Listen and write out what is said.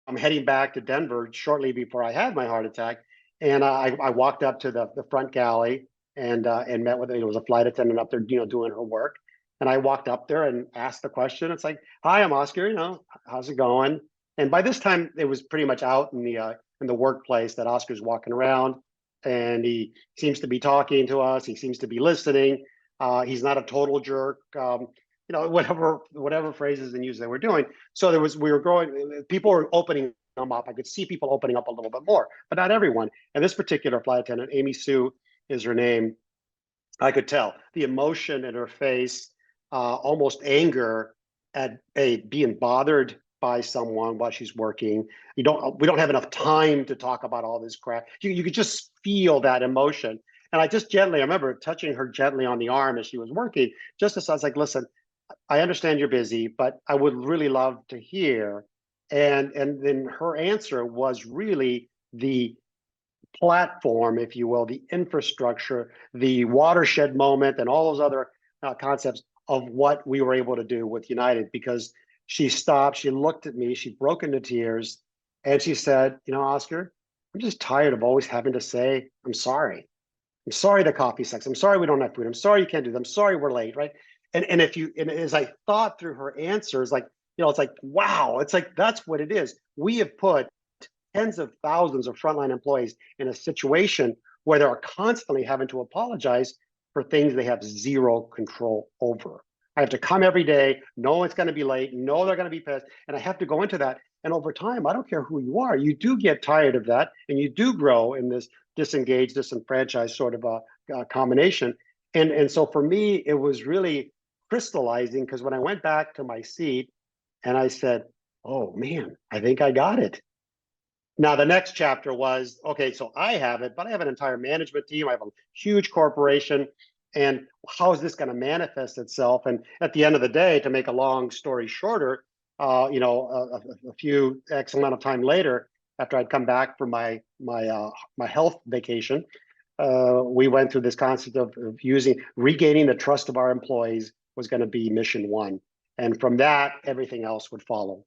I'm heading back to Denver shortly before I had my heart attack, and I walked up to the front galley and met with it. It was a flight attendant up there, doing her work. And I walked up there and asked the question. It's like, "Hi, I'm Oscar. How's it going?" And by this time, it was pretty much out in the workplace that Oscar's walking around, and he seems to be talking to us. He seems to be listening. He's not a total jerk. Whatever phrases and uses they were doing. So we were growing, people were opening them up. I could see people opening up a little bit more, but not everyone. And this particular flight attendant, Amy Sue is her name, I could tell the emotion in her face, almost anger at being bothered by someone while she's working. We don't have enough time to talk about all this crap. You could just feel that emotion. And I remember touching her gently on the arm as she was working, just as I was like, listen, I understand you're busy, but I would really love to hear. And then her answer was really the platform, if you will, the infrastructure, the watershed moment, and all those other concepts of what we were able to do with United. Because she stopped, she looked at me, she broke into tears, and she said, Oscar, I'm just tired of always having to say, I'm sorry. I'm sorry the coffee sucks. I'm sorry we don't have food. I'm sorry you can't do that. I'm sorry we're late, right? And as I thought through her answers, like, it's like, wow, it's like that's what it is. We have put tens of thousands of frontline employees in a situation where they're constantly having to apologize for things they have zero control over. I have to come every day, know it's going to be late, know they're going to be pissed, and I have to go into that. And over time, I don't care who you are, you do get tired of that, and you do grow in this disengaged, disenfranchised sort of a combination. And so for me, it was really crystallizing, because when I went back to my seat and I said, oh man, I think I got it. Now, the next chapter was, okay, so I have it, but I have an entire management team. I have a huge corporation. And how is this going to manifest itself? And at the end of the day, to make a long story shorter, a few X amount of time later, after I'd come back from my health vacation, we went through this concept of regaining the trust of our employees was going to be mission one. And from that, everything else would follow.